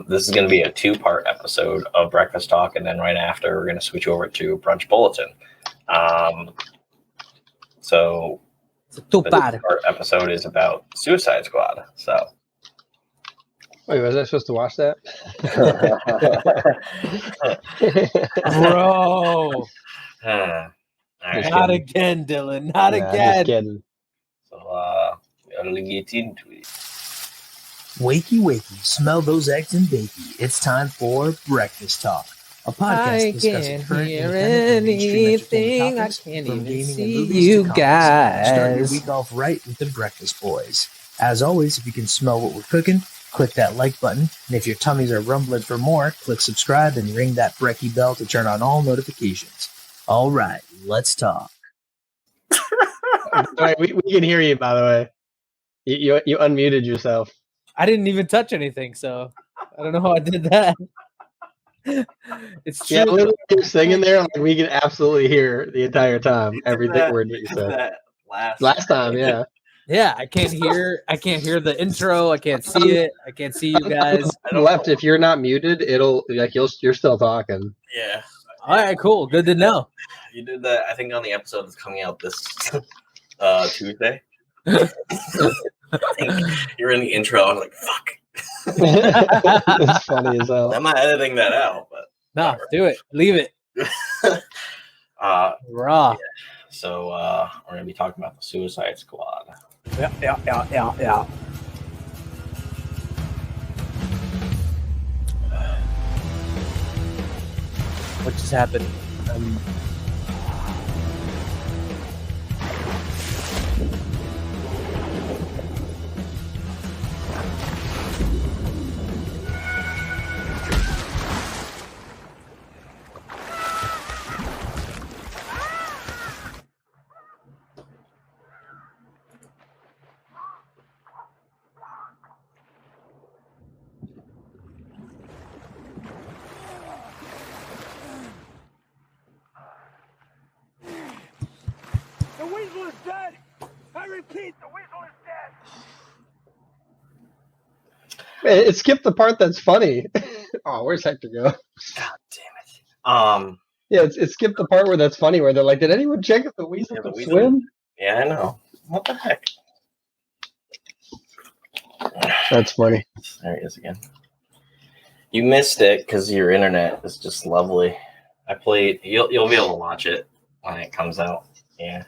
This is going to be a 2-part episode of Breakfast Talk, and then right after we're going to switch over to Brunch Bulletin. So it's a the 2-part episode is about Suicide Squad. So. Wait, was I supposed to watch that? Bro. Not again, Dylan. Not again. Just kidding. So, gotta get into it. Wakey, wakey, smell those eggs and bakey. It's time for Breakfast Talk, a podcast discussing current anything. I topics, can't from even gaming see and movies you to comics. Start your guys. week off right with the Breakfast Boys. As always, if you can smell what we're cooking, click that like button. And if your tummies are rumbling for more, click subscribe and ring that Brecky bell to turn on all notifications. All right, let's talk. Right, we can hear you, by the way. You unmuted yourself. I didn't even touch anything, so I don't know how I did that. It's true. Yeah, literally you're singing there. Like, we can absolutely hear the entire time everything word that you said. Last time, yeah. Yeah, I can't hear the intro. I can't see it. I can't see you guys. Left, if you're not muted, it'll like you're still talking. Yeah. All right, cool. Good to know. You did that, I think, on the episode that's coming out this Tuesday. I think you're in the intro. I was like, fuck. It's funny as hell. I'm not editing that out, but No, whatever. do it. Leave it. Raw. Yeah. So we're gonna be talking about the Suicide Squad. Yeah. What just happened? The weasel is dead! I repeat, the weasel is dead! It skipped the part that's funny. Oh, where's Hector go? God damn it. Yeah, it skipped the part where that's funny, where they're like, "Did anyone check if the weasel Yeah, the could weasel- swim?" Yeah, I know. What the heck? That's funny. There he is again. You missed it because your internet is just lovely. I played. You'll be able to watch it when it comes out. Yeah.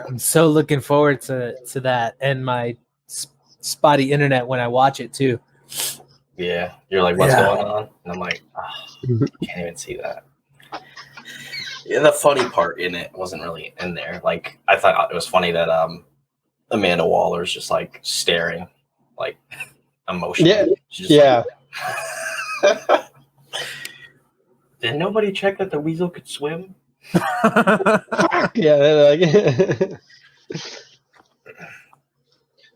I'm so looking forward to that and my spotty internet when I watch it too. Yeah. You're like, what's Yeah. going on? And I'm like, can't even see that. Yeah, the funny part in it wasn't really in there. Like, I thought it was funny that Amanda Waller's just like staring, like emotionally. Yeah. She's just Yeah. like, did nobody check that the weasel could swim? Yeah, they're like.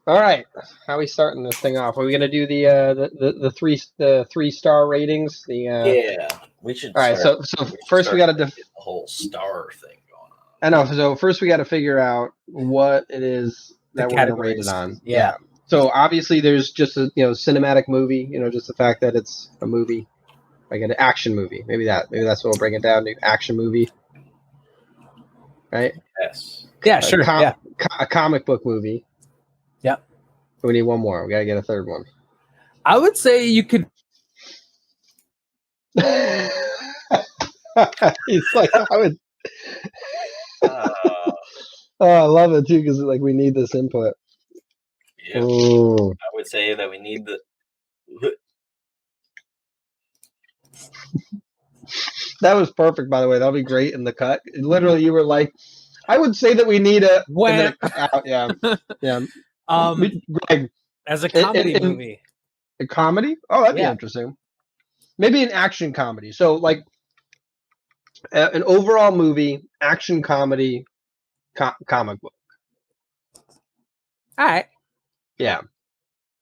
All right, how are we starting this thing off? Are we gonna do the 3-star ratings? Yeah, we should. All right, so first we got to the whole star thing going on. I know. So first we got to figure out what it is that we're gonna rate it categories. on. Yeah. So obviously there's just a cinematic movie. Just the fact that it's a movie, like an action movie. Maybe that's what we'll bring it down to. Action movie. Right. Yes. Yeah, sure. Yeah. A comic book movie. Yep. We need one more. We gotta get a third one. I would say you could. He's like, I would. Uh, Oh, I love it too because like we need this input. yeah, Ooh. I would say that we need the. That was perfect, by the way. That'll be great in the cut. Literally, you were like, I would say that we need a. When- Yeah, yeah. Greg, As a comedy in- movie. a comedy? Oh, that'd be Yeah. interesting. Maybe an action comedy. So, like, an overall movie, action comedy, comic book. All right. Yeah.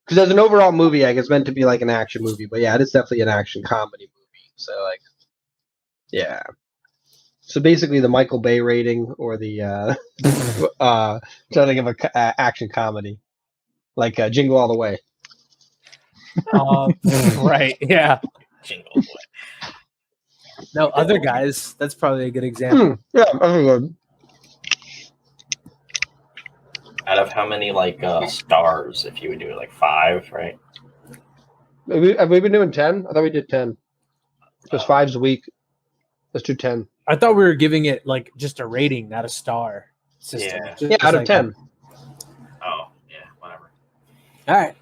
Because as an overall movie, like, it's meant to be like an action movie. But yeah, it is definitely an action comedy movie. So, like, yeah. So basically the Michael Bay rating or the, trying to think of a action comedy. Like Jingle All the Way. Right. Yeah. Jingle all the way. No, other guys. That's probably a good example. Yeah, I think Out of how many stars? If you would do it like 5, right? have we been doing 10? I thought we did 10. Just 5's a week. Let's do 10. I thought we were giving it like just a rating, not a star system. Yeah. Just Yeah, out of like 10. Oh, yeah, whatever. All right.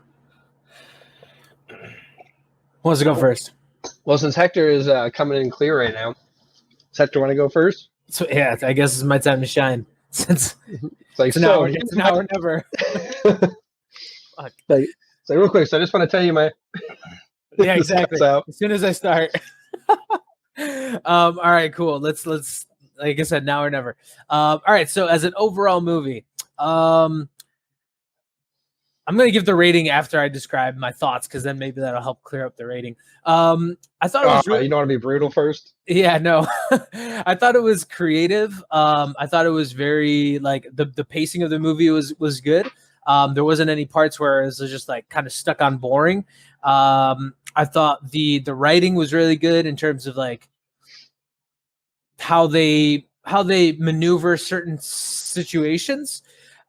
Who wants to go first? Well, since Hector is coming in clear right now, does Hector want to go first? So yeah, I guess it's my time to shine. Since It's like, it's now or never. So real quick, so I just want to tell you my Yeah, exactly. So, As soon as I start. All right, cool. Let's like I said, now or never. All right, so as an overall movie, I'm gonna give the rating after I describe my thoughts, because then maybe that'll help clear up the rating. I thought it was really, you don't want to be brutal first? yeah, no. I thought it was creative. I thought it was very like the pacing of the movie was good. There wasn't any parts where it was just like kind of stuck on boring. I thought the writing was really good in terms of like how they maneuver certain situations.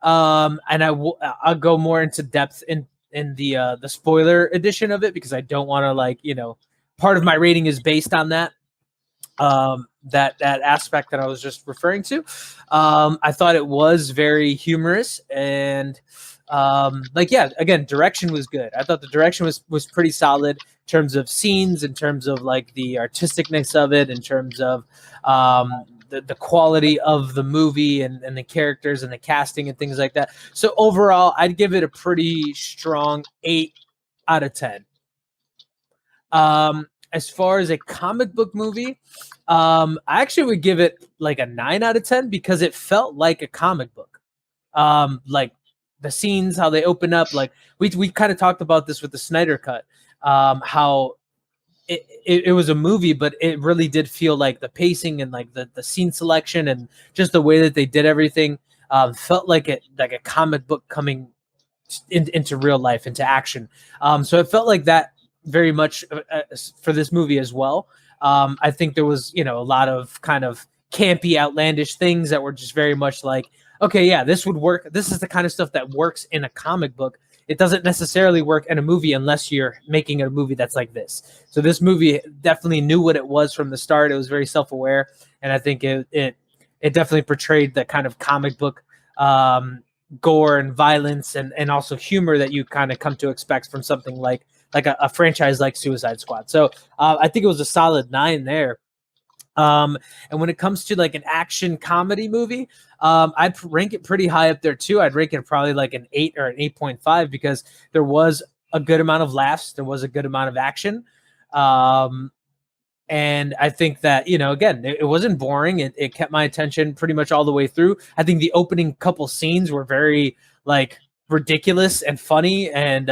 And I'll go more into depth in the spoiler edition of it, because I don't want to part of my rating is based on that. That aspect that I was just referring to. I thought it was very humorous, and again, direction was good. I thought the direction was pretty solid in terms of scenes, in terms of like the artisticness of it, in terms of the quality of the movie and the characters and the casting and things like that. So overall, I'd give it a pretty strong 8 out of 10. As far as a comic book movie, I actually would give it like a 9 out of 10, because it felt like a comic book. Like the scenes, how they open up, like we kind of talked about this with the Snyder Cut, how it was a movie, but it really did feel like the pacing and like the scene selection and just the way that they did everything felt like a comic book coming into real life, into action. So it felt like that very much for this movie as well. I think there was, a lot of kind of campy, outlandish things that were just very much like, okay, yeah, this would work. This is the kind of stuff that works in a comic book. It doesn't necessarily work in a movie unless you're making a movie that's like this. So this movie definitely knew what it was from the start. It was very self-aware, and I think it definitely portrayed the kind of comic book gore and violence and also humor that you kind of come to expect from something like a franchise like Suicide Squad. So I think it was a solid 9 there. And when it comes to like an action comedy movie, I'd rank it pretty high up there too. I'd rank it probably like an 8 or an 8.5, because there was a good amount of laughs. There was a good amount of action. And I think that, again, it wasn't boring. It kept my attention pretty much all the way through. I think the opening couple scenes were very like ridiculous and funny, and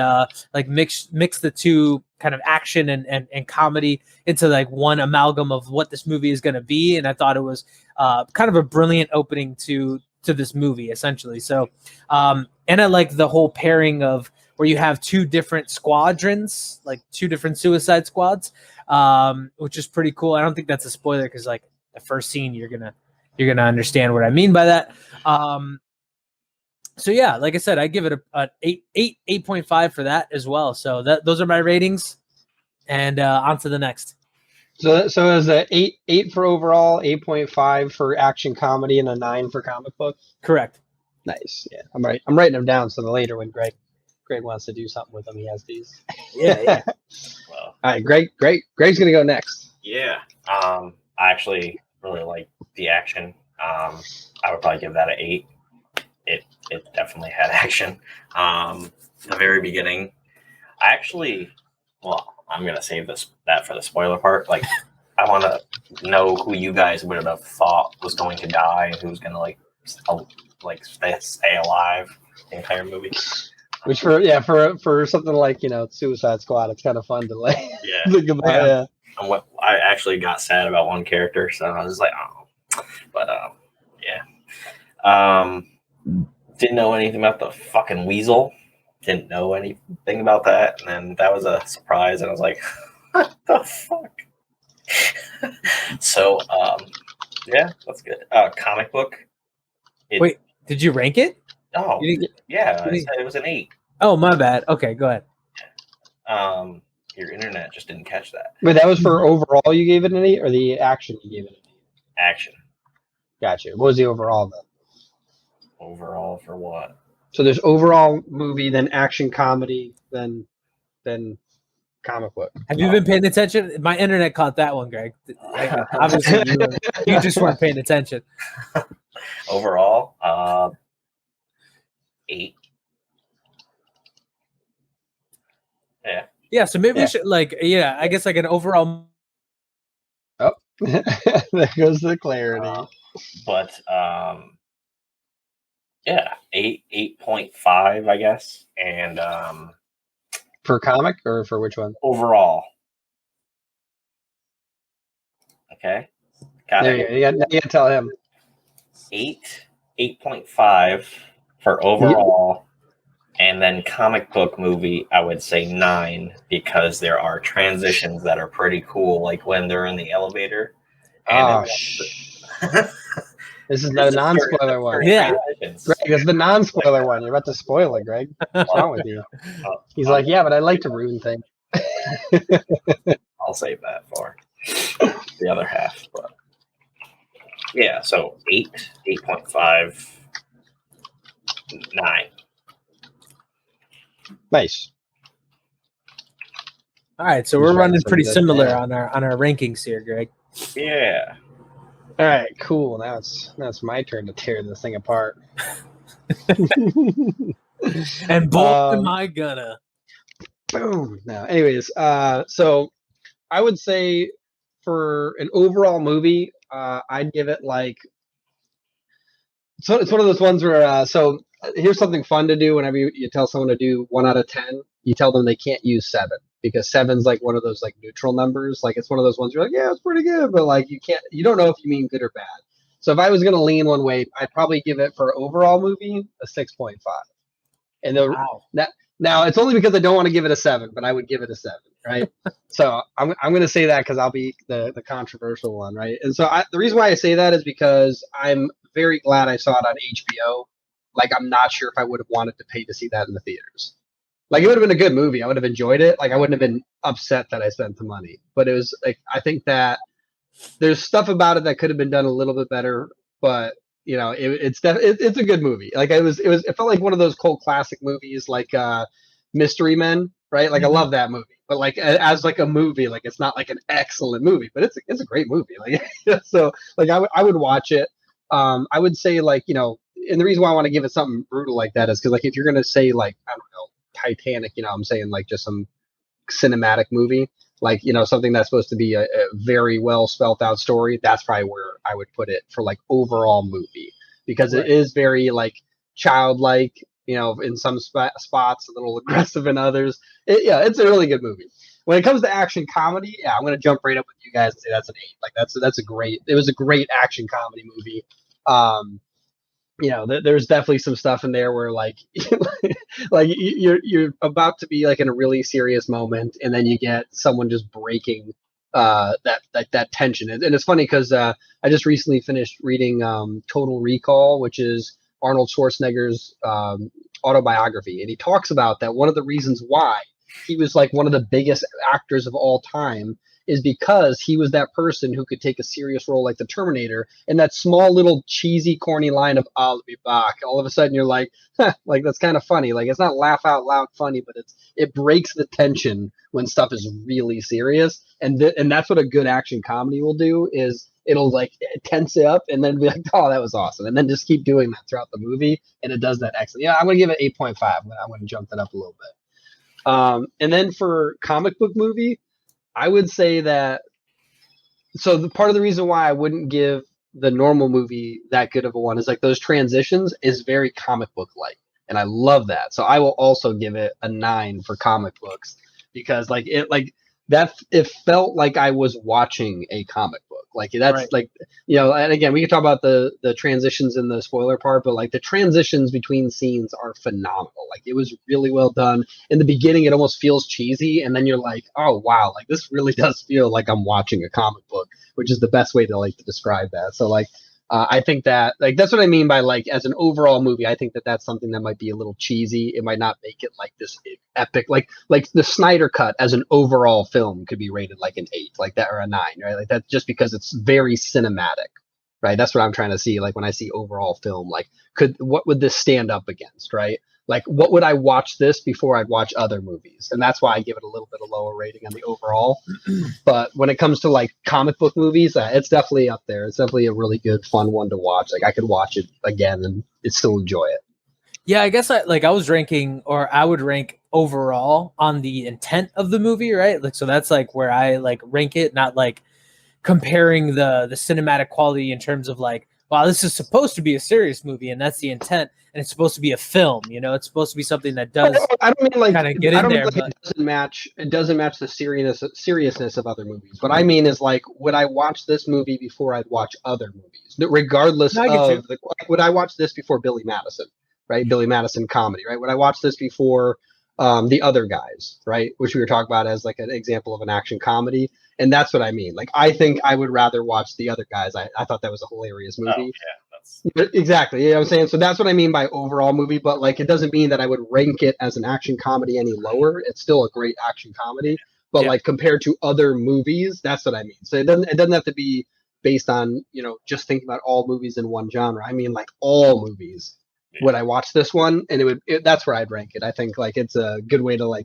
like mix the two kind of action and comedy into like one amalgam of what this movie is going to be. And I thought it was kind of a brilliant opening to this movie, essentially. So and I like the whole pairing of where you have 2 different squadrons, like 2 different Suicide Squads, which is pretty cool. I don't think that's a spoiler, because like the first scene you're gonna understand what I mean by that. So yeah, like I said, I give it a 8.5 for that as well. So those are my ratings, and on to the next. So is a 8 for overall, 8.5 for action comedy, and a 9 for comic book? Correct. Nice. Yeah, I'm writing them down, so the later when Greg wants to do something with them, he has these. Yeah. Well, All right, Greg's gonna go next. yeah. I actually really like the action. I would probably give that an 8. It definitely had action. The very beginning, I'm gonna save that for the spoiler part. Like, I want to know who you guys would have thought was going to die and who's gonna stay alive the entire movie. Which for something like Suicide Squad, it's kind of fun to think about. Yeah. And what I actually got sad about one character, so I was like, oh, but yeah. Didn't know anything about the fucking weasel. didn't know anything about that, and then that was a surprise, and I was like, what the fuck? So, yeah, that's good. Comic book. Wait, did you rank it? Oh, You didn't- yeah, you I didn't- said it was an 8. Oh, my bad. Okay, go ahead. Your internet just didn't catch that. But that was for overall. You gave it an 8, or the action you gave it an 8? Action. Gotcha. What was the overall then? Overall for what? So there's overall movie, then action comedy, then comic book. Have you been paying attention? My internet caught that one, Greg. Obviously, you just weren't paying attention. Overall, 8. Yeah. Yeah, so maybe we should I guess like an overall. Oh, there goes the clarity. But yeah, 8.5, I guess, and For comic or for which one? overall. Okay. Got There it. you go. You got to tell him. 8.5 for overall, and then comic book movie, I would say 9 because there are transitions that are pretty cool, like when they're in the elevator. Oh, And this is the non-spoiler one. Yeah. Greg, this is the non-spoiler one. You're about to spoil it, Greg. What's wrong with you? He's like, yeah, but I like to ruin things. I'll save that for the other half. But yeah, so 8.5, 9. Nice. All right, so we're running pretty similar on our rankings here, Greg. Yeah. All right, cool. Now it's my turn to tear this thing apart. And boy, am I gonna. Boom. Now, anyways, so I would say for an overall movie, I'd give it like. So it's one of those ones where here's something fun to do whenever you tell someone to do 1 out of 10. You tell them they can't use 7 because 7's like one of those like neutral numbers. Like it's one of those ones you're like, yeah, it's pretty good, but like you don't know if you mean good or bad. So if I was gonna lean one way, I'd probably give it for overall movie a 6.5. And now it's only because I don't want to give it a 7, but I would give it a 7, right? So I'm gonna say that because I'll be the controversial one, right? And so the reason why I say that is because I'm very glad I saw it on HBO. Like I'm not sure if I would have wanted to pay to see that in the theaters. Like it would have been a good movie. I would have enjoyed it. Like I wouldn't have been upset that I spent the money. But it was like I think that there's stuff about it that could have been done a little bit better. But you know, it's a good movie. Like it felt like one of those cult classic movies, like Mystery Men, right? Like I love that movie. But like as like a movie, like it's not like an excellent movie, but it's a great movie. Like so, like I would watch it. I would say like and the reason why I want to give it something brutal like that is because like if you're gonna say like I don't know Titanic, I'm saying like just some cinematic movie, like something that's supposed to be a very well spelt out story. That's probably where I would put it for like overall movie because it is very like childlike, in some spots, a little aggressive in others. It's a really good movie. When it comes to action comedy, I'm gonna jump right up with you guys and say that's an 8. Like it was a great action comedy movie. There's definitely some stuff in there where like like you're about to be like in a really serious moment and then you get someone just breaking that tension. And it's funny because I just recently finished reading Total Recall, which is Arnold Schwarzenegger's autobiography, and he talks about that one of the reasons why he was like one of the biggest actors of all time is because he was that person who could take a serious role like the Terminator, and that small little cheesy corny line of "I'll be back." All of a sudden, you're like, like that's kind of funny. Like it's not laugh out loud funny, but it breaks the tension when stuff is really serious, and that's what a good action comedy will do. Is it'll like tense it up and then be like, "Oh, that was awesome," and then just keep doing that throughout the movie, and it does that excellent. Yeah, I'm gonna give it 8.5. I'm gonna jump that up a little bit. And then for comic book movie, I would say that. So the part of the reason why I wouldn't give the normal movie that good of a one is like those transitions is very comic book like, and I love that. So I will also give it a 9 for comic books because it felt like I was watching a comic book. Like that's Right. like, and again, we can talk about the transitions in the spoiler part, but like the transitions between scenes are phenomenal. Like it was really well done. In the beginning, it almost feels cheesy, and then you're like, oh wow, like this really does feel like I'm watching a comic book, which is the best way to describe that. So like, I think that like that's what I mean by like as an overall movie. I think that that's something that might be a little cheesy. It might not make it like this epic, like the Snyder Cut as an overall film could be rated like an 8, like that, or a 9, right? Like that just because it's very cinematic, right? That's what I'm trying to see. Like when I see overall film, like what would this stand up against, right? Like what would I watch this before I'd watch other movies? And that's why I give it a little bit of lower rating on the overall. But when it comes to like comic book movies, it's definitely up there. It's definitely a really good, fun one to watch. Like I could watch it again and still enjoy it. Yeah, I guess I was ranking, or I would rank overall on the intent of the movie, right? Like so that's like where I like rank it, not like comparing the cinematic quality in terms of like, wow, this is supposed to be a serious movie and that's the intent, and it's supposed to be a film, it's supposed to be something that does I don't mean like kind of get in there, but it doesn't match the seriousness of other movies. What I mean is like, would I watch this movie before I'd watch other movies, regardless No, I get you. of would I watch this before Billy Madison, right? Billy Madison comedy, right? Would I watch this before The Other Guys, right? Which we were talking about as like an example of an action comedy. And that's what I mean. Like, I think I would rather watch The Other Guys. I thought that was a hilarious movie. Oh, yeah, that's Exactly. You know what I'm saying? So that's what I mean by overall movie. But like, it doesn't mean that I would rank it as an action comedy any lower. It's still a great action comedy. But like compared to other movies, that's what I mean. So it doesn't have to be based on, just thinking about all movies in one genre. I mean, like all movies. Yeah. Would I watch this one? And that's where I'd rank it. I think like it's a good way to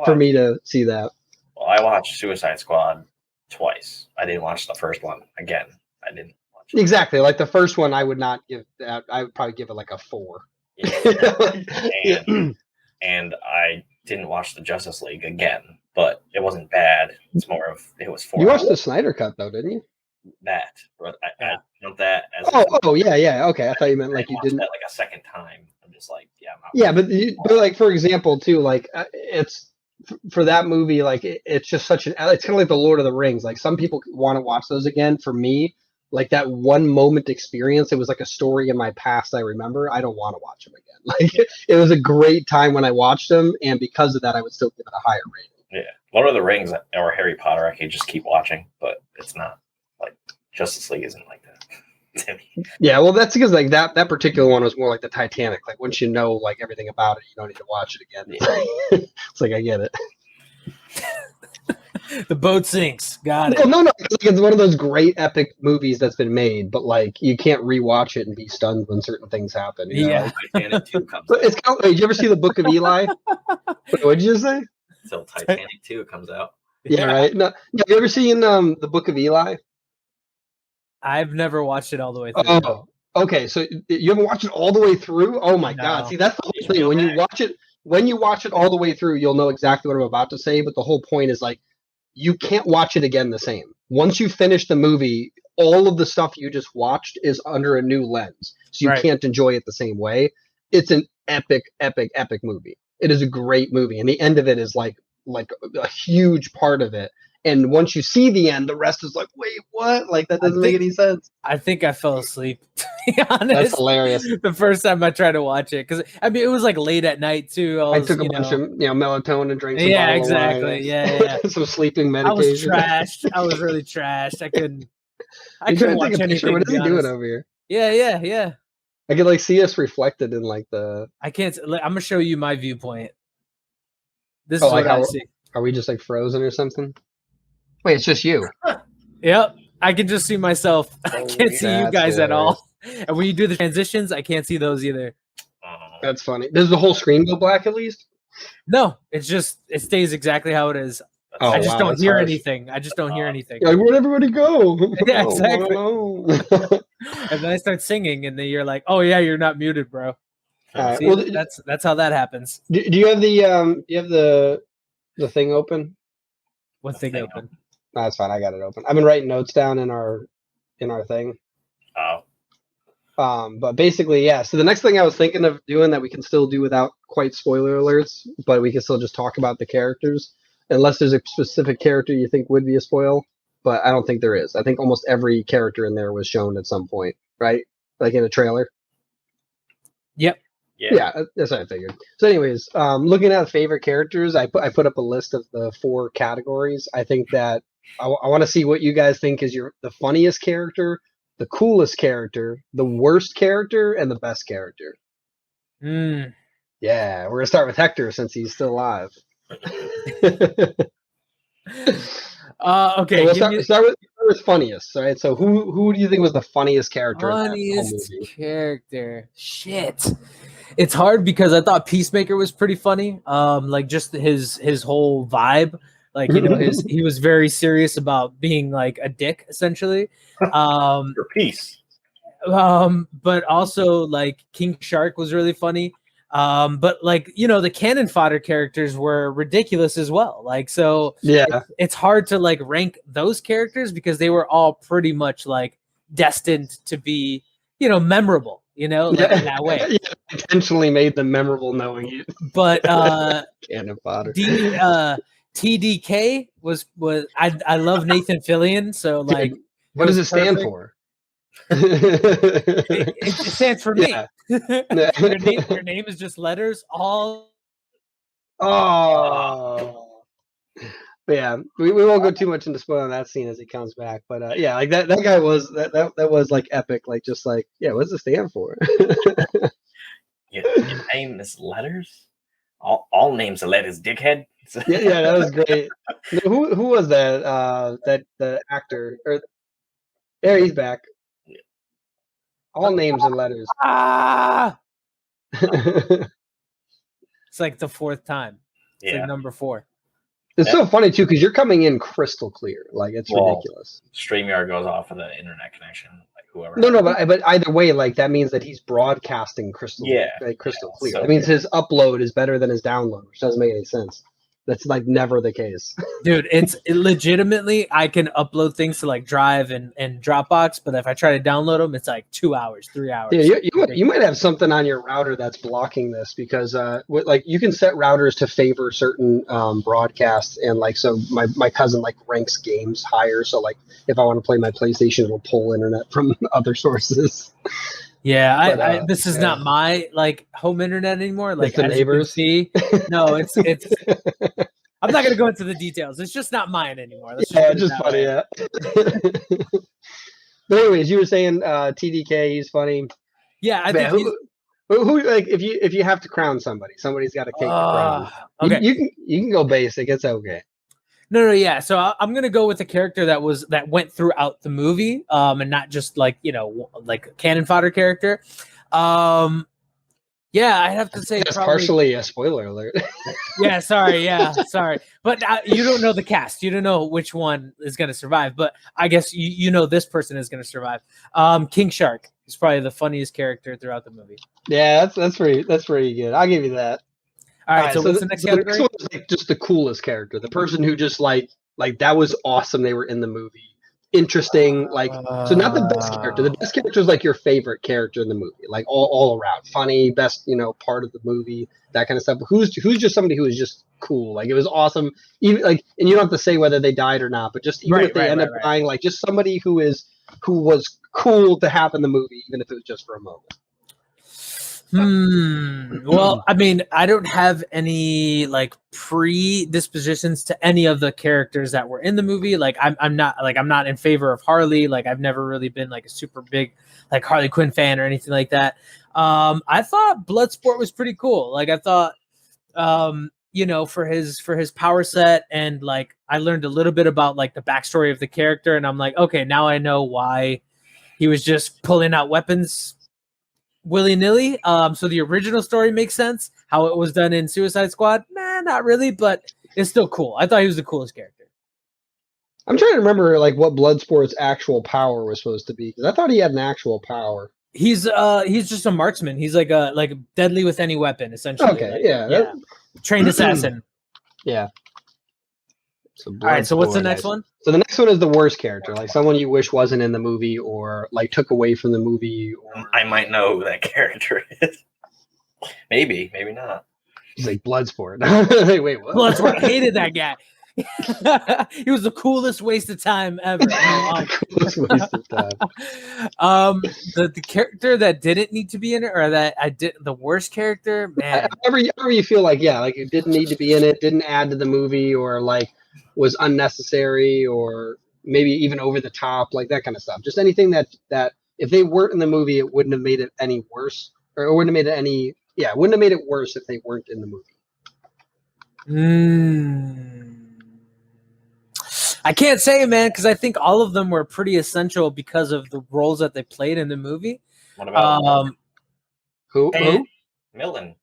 for me to see that. Well, I watched Suicide Squad twice. I didn't watch the first one again. I didn't watch it. Exactly. Like the first one, I would not give that. I would probably give it like a 4. Yeah. and I didn't watch the Justice League again, but it wasn't bad. It's more of it was 4. You watched the Snyder Cut though, didn't you? That, but I know that as yeah. Okay, I thought you meant like you didn't. That like a second time. I'm just like, yeah, I'm not. Yeah, but like for example too, like it's for that movie, like it's just such an. It's kind of like the Lord of the Rings. Like some people want to watch those again. For me, like that one moment experience, it was like a story in my past I remember. I don't want to watch them again. Like it was a great time when I watched them, and because of that, I would still give it a higher rating. Yeah, Lord of the Rings or Harry Potter, I could just keep watching, but it's not like Justice League isn't like that. Yeah, well, that's because like that particular one was more like the Titanic. Like once you know like everything about it, you don't need to watch it again. It's like I get it. The boat sinks. Got it. Well, no, it's one of those great epic movies that's been made, but like you can't rewatch it and be stunned when certain things happen. Yeah. Titanic 2 comes But out. it's kind of, did you ever see the Book of Eli? What did you just say? Until Titanic 2 comes out. Yeah, right. No, have you ever seen the Book of Eli? I've never watched it all the way through. Oh, okay. So you haven't watched it all the way through? Oh my God! See, that's the whole thing. When you watch it all the way through, you'll know exactly what I'm about to say. But the whole point is like, you can't watch it again the same. Once you finish the movie, all of the stuff you just watched is under a new lens, so you can't enjoy it the same way. It's an epic, epic, epic movie. It is a great movie, and the end of it is like a huge part of it. And once you see the end, the rest is like, wait, what? Like that doesn't make any sense. I think I fell asleep. To be honest, that's hilarious. The first time I tried to watch it, because I mean it was like late at night too. I took a bunch of melatonin and drank some bottle exactly. of wine. Yeah. Some sleeping medication. I was trashed. I was really trashed. I couldn't watch anything. What is he doing over here? Yeah. I could like see us reflected in like the. I can't. I'm gonna show you my viewpoint. This is what I see. Are we just like frozen or something? Wait, it's just you. Yep. I can just see myself. I can't see you guys at all. And when you do the transitions, I can't see those either. That's funny. Does the whole screen go black at least? No, it stays exactly how it is. I just don't hear anything. I just don't hear anything. Like, where'd everybody go? Yeah, exactly. And then I start singing, and then you're like, "Oh yeah, you're not muted, bro." See, well, that's how that happens. Do you have the thing open? What thing open? No, that's fine. I got it open. I've been writing notes down in our thing. Oh. But basically, yeah. So the next thing I was thinking of doing that we can still do without quite spoiler alerts, but we can still just talk about the characters, unless there's a specific character you think would be a spoil. but I don't think there is. I think almost every character in there was shown at some point, right? Like in a trailer. Yep. Yeah, that's what I figured. So, anyways, looking at favorite characters, I put up a list of the 4 categories. I think that I want to see what you guys think is the funniest character, the coolest character, the worst character, and the best character. Yeah, we're gonna start with Hector since he's still alive. Okay. So start with funniest. Right. So who do you think was the funniest character in that whole Funniest movie? character. Shit. It's hard because I thought Peacemaker was pretty funny. Like just his whole vibe. Like, you know, he was very serious about being like a dick, essentially. Your piece. But also like King Shark was really funny. But like, you know, the cannon fodder characters were ridiculous as well. Like, so Yeah, it's hard to like rank those characters because they were all pretty much like destined to be, you know, memorable, you know, like in that way. Yeah, intentionally made them memorable knowing it. But Cannon fodder. TDK was I love Nathan Fillion, so like Dude, what does it stand perfect. for? It stands for me. Yeah. Your name is just letters. All. Oh. But yeah, we won't go too much into spoiling that scene as he comes back. But yeah, like that guy was that was like epic. Like just like, yeah, what does it stand for? Your name is letters. All names are letters, dickhead. yeah, that was great. Who was that? That the actor or there he's back. All names are letters. It's like the 4th time. It's like number 4. It's so funny too because you're coming in crystal clear. Like it's ridiculous. StreamYard goes off of the internet connection. Like whoever. No, but either way, like that means that he's broadcasting crystal clear. So that means his upload is better than his download, which doesn't make any sense. That's like never the case. Dude, it legitimately, I can upload things to like Drive and Dropbox, but if I try to download them, it's like 2 hours, 3 hours. Yeah, you might have something on your router that's blocking this because like you can set routers to favor certain broadcasts, and like so my cousin like ranks games higher, so like if I want to play my PlayStation, it'll pull internet from other sources. Yeah, but, this is not my like home internet anymore. Like the neighbors. See, no, it's. I'm not gonna go into the details. It's just not mine anymore. It's just funny. Yeah. But anyways, you were saying TDK, he's funny. Yeah, I think who like if you have to crown somebody's got to take the crown. Okay, you can go basic. It's okay. No, yeah. So I'm gonna go with a character that went throughout the movie, and not just like, you know, like a cannon fodder character. Yeah, I'd have to say that's probably, partially a spoiler alert. Yeah, sorry. But you don't know the cast. You don't know which one is gonna survive. But I guess you know this person is gonna survive. King Shark is probably the funniest character throughout the movie. Yeah, that's pretty good. I'll give you that. All right, so what's the next category? The next one is like just the coolest character, the person who just like that was awesome. They were in the movie, interesting. Like so, not the best character. The best character is like your favorite character in the movie, like all around, funny, best part of the movie, that kind of stuff. But who's just somebody who is just cool? Like it was awesome. Even like, and you don't have to say whether they died or not, but just even if they end up dying, like just somebody who was cool to have in the movie, even if it was just for a moment. Well, I mean, I don't have any like predispositions to any of the characters that were in the movie. Like I'm not in favor of Harley. Like I've never really been like a super big like Harley Quinn fan or anything like that. I thought Bloodsport was pretty cool. Like I thought, you know, for his power set, and like I learned a little bit about like the backstory of the character, and I'm like, okay, now I know why he was just pulling out weapons willy-nilly. So the original story makes sense. How it was done in Suicide Squad, not really, but it's still cool. I thought he was the coolest character. I'm trying to remember like what Bloodsport's actual power was supposed to be, because I thought he had an actual power. He's just a marksman. He's like a deadly with any weapon, essentially. Okay, like, yeah. Trained assassin. Yeah. So all right, so what's the next one? So the next one is the worst character, like someone you wish wasn't in the movie or like took away from the movie. Or I might know who that character is. Maybe not. He's like Bloodsport. Wait, what? Bloodsport. I hated that guy. He was the coolest waste of time ever. Coolest waste of time. The character that didn't need to be in it, or that I did the worst character, man. However you feel like, yeah, like it didn't need to be in it, didn't add to the movie, or like was unnecessary, or maybe even over the top, like that kind of stuff. Just anything that if they weren't in the movie, it wouldn't have made it any worse, or it wouldn't have made it any. Yeah, it wouldn't have made it worse if they weren't in the movie. I can't say, man, because I think all of them were pretty essential because of the roles that they played in the movie. What about Who? Milton?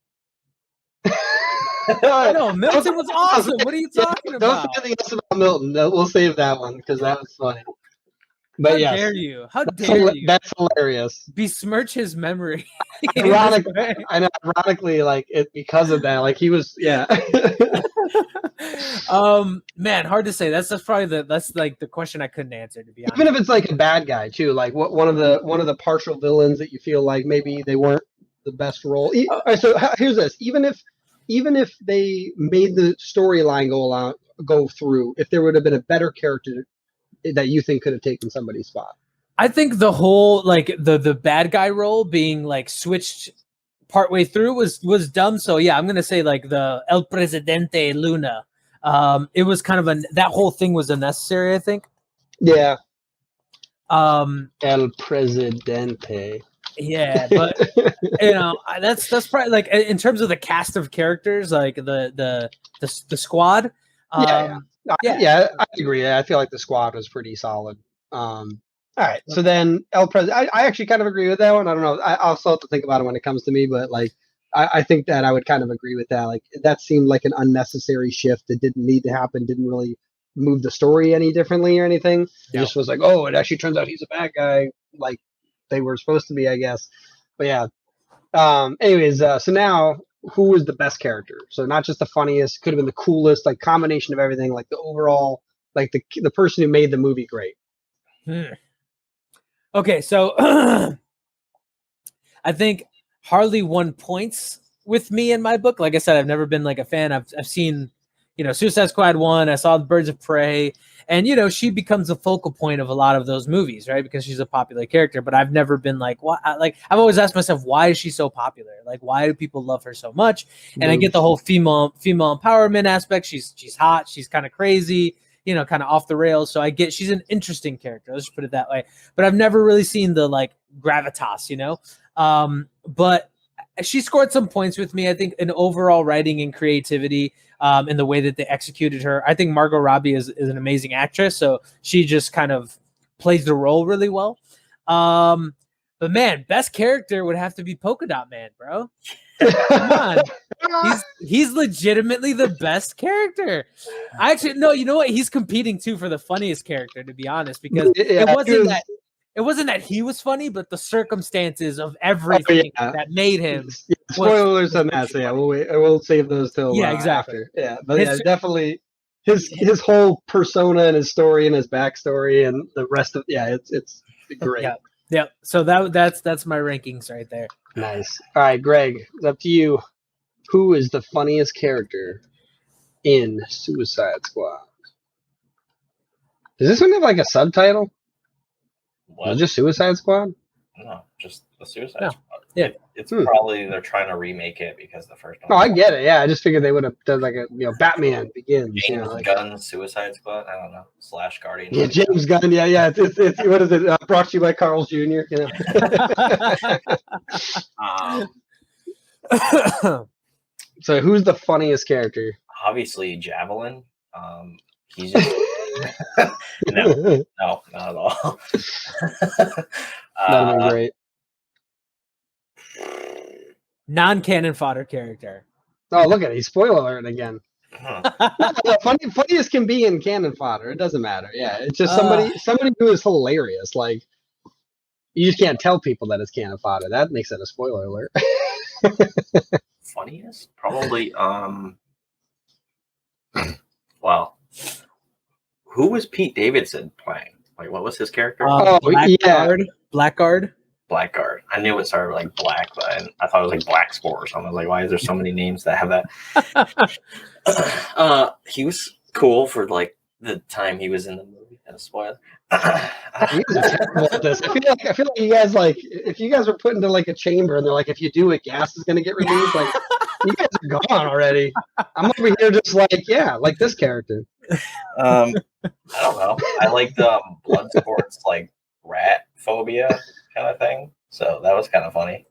I know Milton was awesome. What are you talking about? Don't say anything else about Milton. We'll save that one because that was funny. But How yes, dare you? How dare you? That's hilarious. Besmirch his memory. Ironically, like it because of that, like he was, yeah. Man, hard to say. That's probably that's like the question I couldn't answer, to be honest. Even if it's like a bad guy too, like one of the partial villains that you feel like maybe they weren't the best role. All right, so here's this: even if they made the storyline go through, if there would have been a better character that you think could have taken somebody's spot. I think the whole like the bad guy role being like switched partway through was dumb. So yeah, I'm gonna say like the El Presidente Luna. It was kind of that whole thing was unnecessary, I think. Yeah. El Presidente. Yeah, but that's probably like in terms of the cast of characters, like the squad. I agree. I feel like the squad was pretty solid. All right, so then El Presidente. I actually kind of agree with that one. I don't know. I'll still have to think about it when it comes to me, but like I think that I would kind of agree with that. Like that seemed like an unnecessary shift that didn't need to happen. Didn't really move the story any differently or anything. It just was like, oh, it actually turns out he's a bad guy. Like they were supposed to be, I guess. But yeah. Anyways, so now who was the best character? So not just the funniest, could have been the coolest, like combination of everything, like the overall, like the person who made the movie great. Okay, so I think Harley won points with me in my book. Like I said, I've never been like a fan. I've seen, Suicide Squad 1. I saw the Birds of Prey, and she becomes a focal point of a lot of those movies, right? Because she's a popular character. But I've never been like, what? Like I've always asked myself, why is she so popular? Like, why do people love her so much? And I get the whole female empowerment aspect. She's hot. She's kind of crazy. Kind of off the rails. So I get she's an interesting character. Let's just put it that way. But I've never really seen the like gravitas, But she scored some points with me. I think in overall writing and creativity, in the way that they executed her. I think Margot Robbie is an amazing actress. So she just kind of plays the role really well. But man, best character would have to be Polka Dot Man, bro. Come on. He's legitimately the best character. I actually no, you know what? He's competing too for the funniest character, to be honest, because it wasn't that he was funny, but the circumstances of everything that made him. Yeah, spoilers on that, so yeah, we'll save those till exactly. after. Yeah, but definitely his whole persona and his story and his backstory and the rest of it's great. Yeah. So that's my rankings right there. Nice. All right, Greg, it's up to you. Who is the funniest character in Suicide Squad? Does this one have like a subtitle? What? Just Suicide Squad? No, just the Suicide Squad. Yeah. It's probably they're trying to remake it because the first one. Oh, I get it. Yeah, I just figured they would have done like a Batman Begins. James Gunn Suicide Squad. I don't know / Guardian. Yeah, James Gunn. Yeah. It's what is it? Brought to you by Carl's Jr. So who's the funniest character? Obviously, Javelin. He's just no, not at all. That'd been great. Non-canon fodder character. Oh, look at it. He's spoiler alert again. Funniest can be in canon fodder. It doesn't matter. Yeah, it's just somebody who is hilarious. Like you just can't tell people that it's canon fodder. That makes it a spoiler alert. Funniest? Probably well, who was Pete Davidson playing? Like what was his character? Blackguard. Blackguard. I knew it started with like black, but I thought it was like Black Sport or something. I was like, why is there so many names that have that? He was cool for like the time he was in the movie. That's a spoiler. You guys are terrible at this. I feel like you guys like if you guys were put into like a chamber and they're like, if you do it, gas is gonna get released. Like you guys are gone already. I'm over here just like like this character. I don't know. I liked blood sports, like rat phobia kind of thing. So that was kind of funny.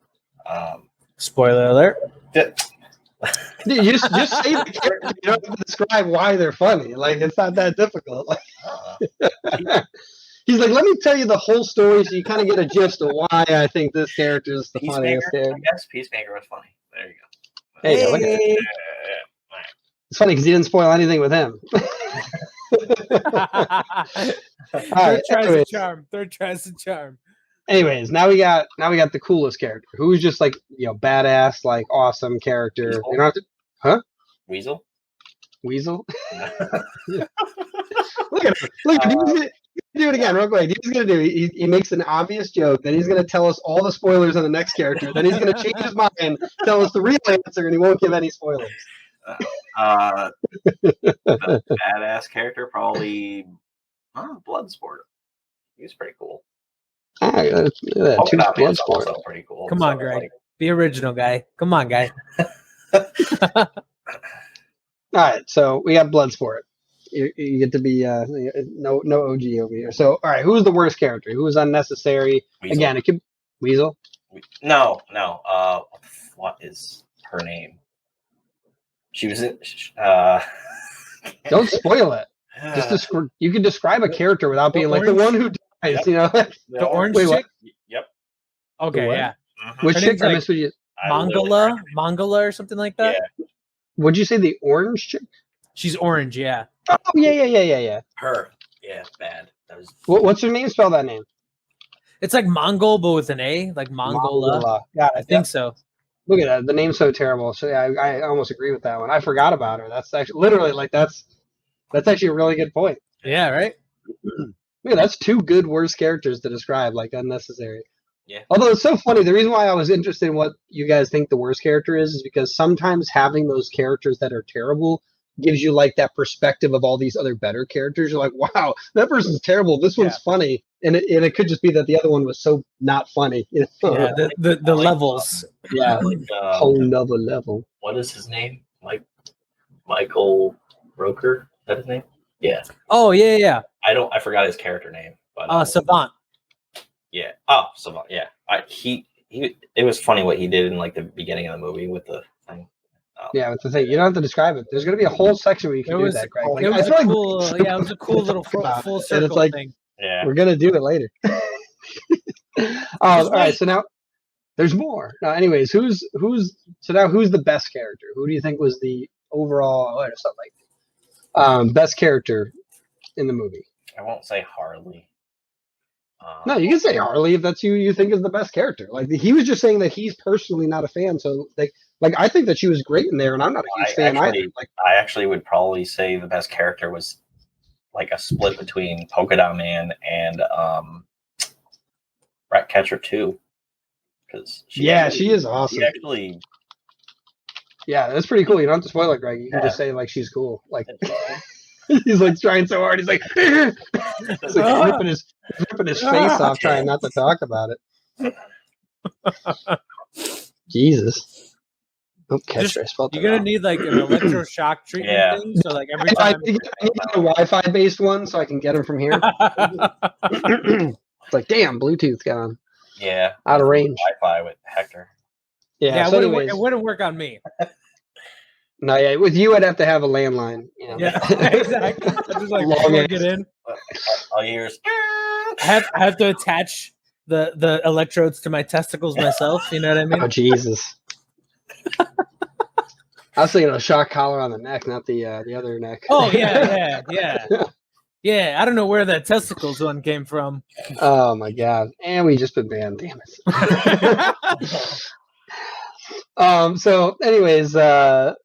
Spoiler alert. Yeah. Dude, just say the character. You don't have to describe why they're funny. Like it's not that difficult. Like, he's like, let me tell you the whole story so you kind of get a gist of why I think this character is the funniest character. I guess Peacemaker was funny. There you go. There you go. Look at it. It's funny because he didn't spoil anything with him. Third tries the charm. Anyways, now we got the coolest character, who's just like badass, like awesome character. Weasel? You don't have to, huh? Weasel. Look at him. Look, he's gonna do it again real quick. He's gonna do. He makes an obvious joke. Then he's gonna tell us all the spoilers on the next character. Then he's gonna change his mind, tell us the real answer, and he won't give any spoilers. The badass character probably Bloodsport. He was pretty cool. Bloodsport. Also pretty cool. Come on, Greg. Be original, guy. Come on, guy. All right, so we got Bloodsport. You get to be no OG over here. So, all right, who's the worst character? Who is unnecessary? Weasel. Again, it could Weasel. No. What is her name? She was in. Don't spoil it. Just you can describe a character without being like the one who dies. Yep. The orange Wait, chick. Yep. Okay, yeah. Mm-hmm. Which Her chick? name's I like missed what you. Mongola or something like that. Yeah. Would you say the orange chick? She's orange, yeah. Oh yeah. Her. Yeah, bad. That was. What's her name? Spell that name. It's like Mongol, but with an A, like Mongola. Got it. I think so. Look at that. The name's so terrible. So yeah, I almost agree with that one. I forgot about her. That's actually literally like that's actually a really good point. Yeah, right. Yeah, that's two good worst characters to describe, like unnecessary. Yeah. Although it's so funny, the reason why I was interested in what you guys think the worst character is because sometimes having those characters that are terrible gives you like that perspective of all these other better characters. You're like, wow, that person's terrible. This one's funny, and it could just be that the other one was so not funny. You know? Yeah, the levels. Yeah, Like, whole nother level. what is his name? Michael Roker? Is that his name? Yeah. Oh yeah. I forgot his character name. But Savant. Yeah. Oh, Savant. Yeah. It was funny what he did in like the beginning of the movie with the thing. Yeah, it's the thing. You don't have to describe it. There's going to be a whole section where you can do that, Greg. Like, It was I feel cool. like Yeah, it was a cool little full circle it's like, thing. Yeah. we're going to do it later. All right, so now there's more. Now, anyways, who's the best character? Who do you think was the overall or something like best character in the movie? I won't say Harley. No, you can say Harley if that's you think is the best character. Like he was just saying that he's personally not a fan. So like I think that she was great in there, and I'm not a huge fan either. Like I actually would probably say the best character was like a split between Polka Dot Man and Ratcatcher 2. Because she is awesome. She actually, yeah, that's pretty cool. You don't have to spoil it, Greg. You can just say like she's cool. Like he's like trying so hard. He's like, he's like ripping his face off, trying not to talk about it. Jesus. Okay, you're gonna need like an electroshock treatment thing. So like every time, I need a Wi-Fi based one so I can get him from here. It's like, damn, Bluetooth gone. Yeah, out of range. Wi-Fi with Hector. Yeah, so it wouldn't work on me. No, yeah, with you, I'd have to have a landline. You know? Yeah, exactly. I just like plug it in. All yours. I have to attach the electrodes to my testicles myself. You know what I mean? Oh Jesus! I was thinking of a shock collar on the neck, not the other neck. Oh yeah. Yeah, I don't know where that testicles one came from. Oh my god! And we just been banned. Damn it. So, anyways, now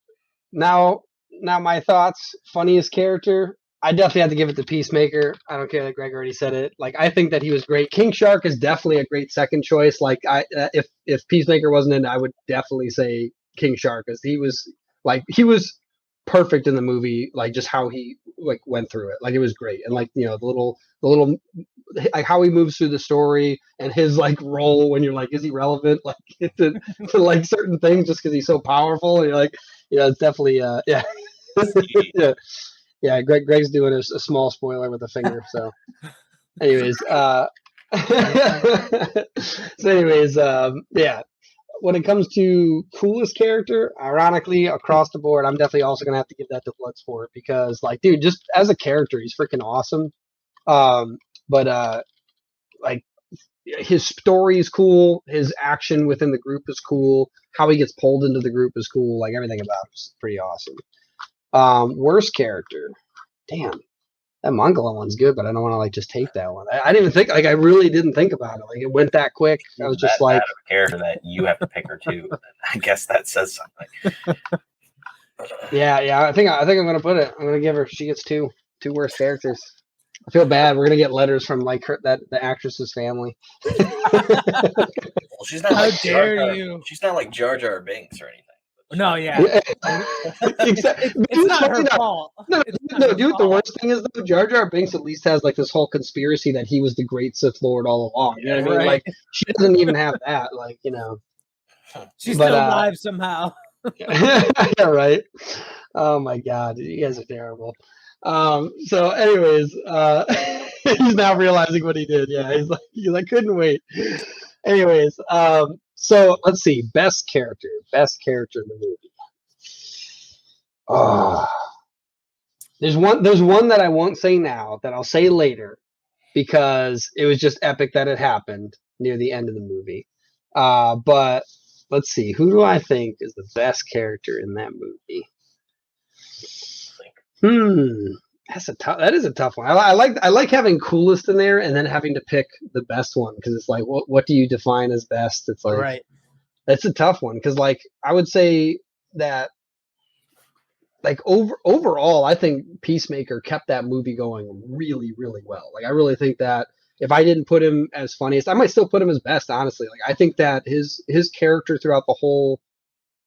my thoughts. Funniest character. I definitely have to give it to Peacemaker. I don't care that Greg already said it. Like, I think that he was great. King Shark is definitely a great second choice. Like, if Peacemaker wasn't in, I would definitely say King Shark because he was perfect in the movie, like just how he like went through it. Like it was great. And like, you know, the little like how he moves through the story and his like role when you're like, is he relevant like to like certain things just because he's so powerful? And you're like, yeah, it's definitely yeah. Yeah. Yeah, Greg's doing a small spoiler with a finger. So anyways, so anyways, yeah. When it comes to coolest character, ironically, across the board, I'm definitely also gonna have to give that to Bloodsport because, like, dude, just as a character, he's freaking awesome. But like, his story is cool. His action within the group is cool. How he gets pulled into the group is cool. Like everything about him is pretty awesome. Worst character, damn. That Mongol one's good, but I don't want to like just take that one. I didn't even think like I really didn't think about it. Like it went that quick. I was just like bad of a character that you have to pick her too. I guess that says something. yeah. I think I'm gonna put it. I'm gonna give her. She gets two worst characters. I feel bad. We're gonna get letters from like the actress's family. Well, she's not. How Like dare you? She's not like Jar Jar Binks or anything. No, yeah. It's not her fault. No, dude. The worst thing is though, Jar Jar Binks at least has like this whole conspiracy that he was the great Sith Lord all along. You know what I mean? Like she doesn't even have that. Like you know, she's still alive somehow. Yeah, right. Oh my God, you guys are terrible. So, anyways, he's now realizing what he did. Yeah, he's like couldn't wait. Anyways, so let's see, best character in the movie. Oh, there's one that I won't say now that I'll say later because it was just epic that it happened near the end of the movie. But let's see, who do I think is the best character in that movie? That is a tough one. I like having coolest in there and then having to pick the best one because it's like what do you define as best? It's like right. That's a tough one because like I would say that like overall I think Peacemaker kept that movie going really, really well. Like I really think that if I didn't put him as funniest, I might still put him as best, honestly. Like I think that his character throughout the whole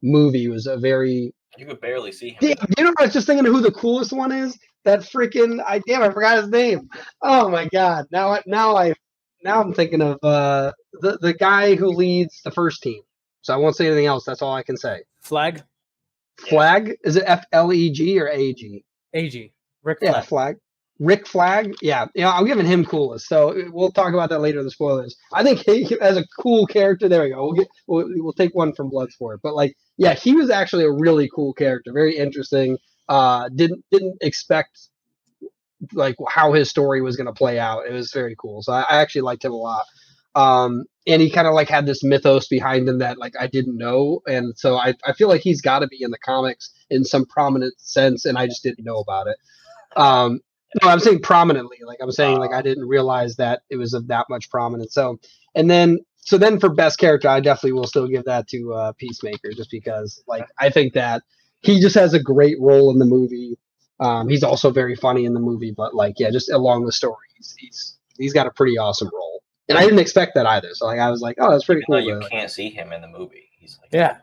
movie was a very You could barely see him. Yeah, you know, I was just thinking of who the coolest one is. That freaking I forgot his name. Oh my God! Now I'm thinking of the guy who leads the first team. So I won't say anything else. That's all I can say. Flag. Is it FLEG or AG? AG. Rick Flag. Yeah, Flag. Rick Flag. Yeah, I'm giving him coolest. So we'll talk about that later in the spoilers. I think he as a cool character. There we go. We'll take one from Bloodsport. But like, yeah, he was actually a really cool character. Very interesting. Didn't expect like how his story was going to play out. It was very cool. So I actually liked him a lot. And he kind of like had this mythos behind him that like I didn't know. And so I feel like he's got to be in the comics in some prominent sense. And I just didn't know about it. No, I'm saying prominently. Like I'm saying like I didn't realize that it was of that much prominence. So then for best character, I definitely will still give that to Peacemaker just because like I think that he just has a great role in the movie. He's also very funny in the movie, but like yeah, just along the story, he's got a pretty awesome role. And I didn't expect that either. So like I was like, oh, that's pretty cool. You can't see him in the movie. He's like Yeah.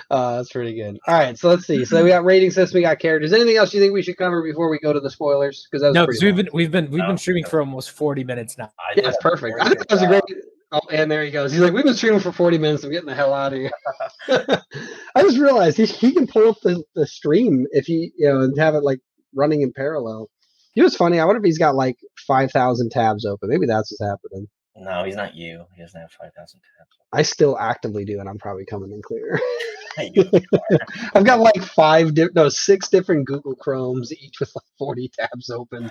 That's pretty good. All right, so let's see. So we got rating system, we got characters. Anything else you think we should cover before we go to the spoilers? Because we've been streaming for almost 40 minutes now. Yeah, that's perfect. I think that was a great. Oh, and there he goes. He's like, we've been streaming for 40 minutes. I'm getting the hell out of here. I just realized he can pull up the stream if he and have it like running in parallel. You know what's funny? I wonder if he's got like 5,000 tabs open. Maybe that's what's happening. No, he's not you. He doesn't have 5,000 tabs. I still actively do, and I'm probably coming in clear. I've got like 6 different Google Chromes, each with like 40 tabs open.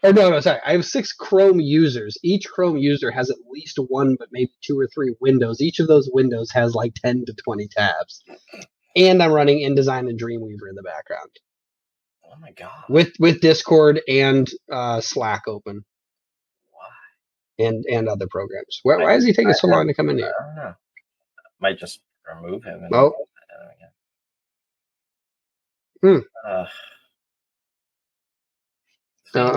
Or no, sorry. I have 6 Chrome users. Each Chrome user has at least 1, but maybe 2 or 3 windows. Each of those windows has like 10 to 20 tabs. And I'm running InDesign and Dreamweaver in the background. Oh my God. With Discord and Slack open. And other programs. Why is he taking so long to come in here? I don't know. Might just remove him. I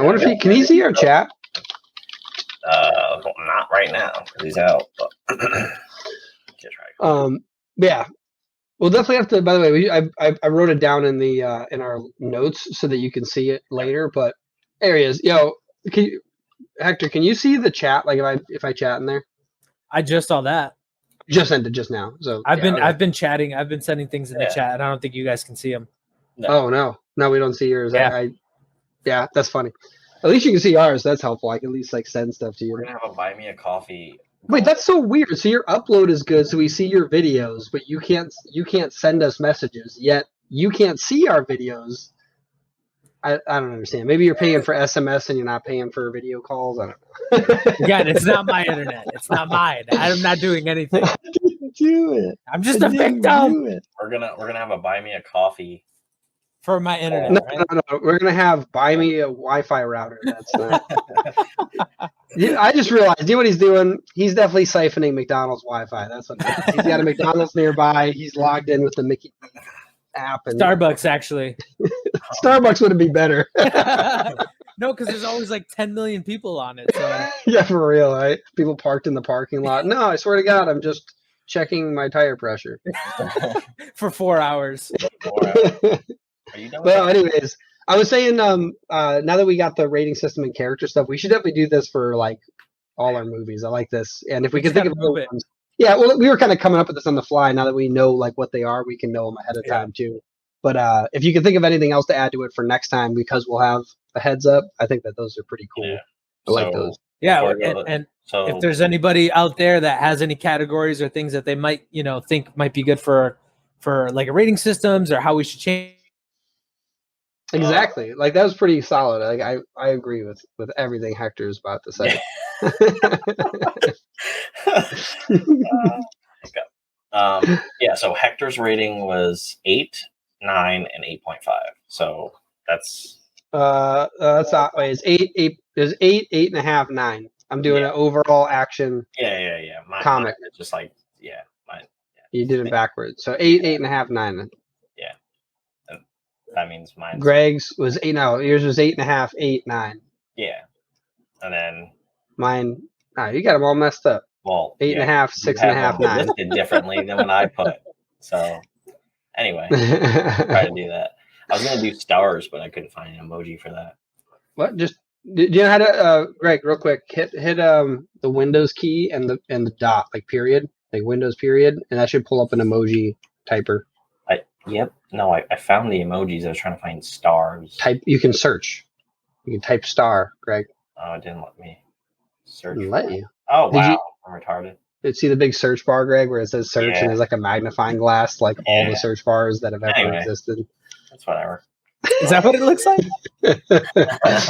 wonder if can he see our chat? Well, not right now because he's out. But Yeah. We'll definitely have to. By the way, I wrote it down in the in our notes so that you can see it later. But there he is. Yo, Hector, can you see the chat? Like if I chat in there, I just saw that. just ended just now. So I've yeah, been chatting. I've been sending things in the chat, and I don't think you guys can see them. No. Oh no, we don't see yours. Yeah. Yeah, that's funny. At least you can see ours. That's helpful. I can at least like send stuff to you. We're gonna have a buy me a coffee. Wait, that's so weird. So your upload is good, so we see your videos, but you can't send us messages. Yet you can't see our videos. I don't understand. Maybe you're paying for SMS and you're not paying for video calls. I don't know. Again, it's not my internet. It's not mine. I'm not doing anything. I didn't do it. I'm just a I didn't victim do it. We're gonna have a buy me a coffee. for my internet. No, right? no. We're gonna have buy me a Wi-Fi router. That's not. Yeah, I just realized. You know what he's doing? He's definitely siphoning McDonald's Wi-Fi. That's what it is. He's got a McDonald's nearby. He's logged in with the Mickey app. And Starbucks, actually. Starbucks would be better. No, because there's always like 10 million people on it. So Yeah, for real, right? People parked in the parking lot. No, I swear to God, I'm just checking my tire pressure. for 4 hours. Are you done with Well, that? anyways, I was saying, now that we got the rating system and character stuff, we should definitely do this for like all our movies. I like this, and if we We can just think of gotta move other it. ones, yeah. Well, we were kind of coming up with this on the fly. Now that we know like what they are, we can know them ahead of Yeah. time too. But if you can think of anything else to add to it for next time, because we'll have a heads up, I think that those are pretty cool. Yeah. I like So- those. Yeah, Before we go- and So if there's anybody out there that has any categories or things that they might, think might be good for like a rating systems or how we should change. Exactly. Like that was pretty solid. Like I agree with everything Hector's about to say. yeah, so Hector's rating was 8, 9, and 8.5. So that's That's not, wait, it's eight. There's 8.5, 9. I'm doing Yeah. an overall action. yeah. Comic. Mine is just like mine. You did it backwards. So 8.5, 9. That means mine. Greg's was 8. No, yours was 8.5, 8, 9. Yeah, and then Mine. Oh, you got them all messed up. well, 8.5, you 6.5, have them 9. listed differently than what I put. So anyway, try to do that. I was gonna do stars, but I couldn't find an emoji for that. What? Just do you know how to? Greg, real quick, hit the Windows key and the dot, like period, like Windows period, and that should pull up an emoji typer. Yep. No, I found the emojis. I was trying to find stars. Type. You can search. You can type star, Greg. Oh, it didn't let me search. Didn't let you. Oh, Did wow. you- I'm retarded. See the big search bar, Greg, where it says search Yeah. and there's like a magnifying glass, like all Yeah. the search bars that have ever Anyway. existed. That's whatever. Is that what it looks like?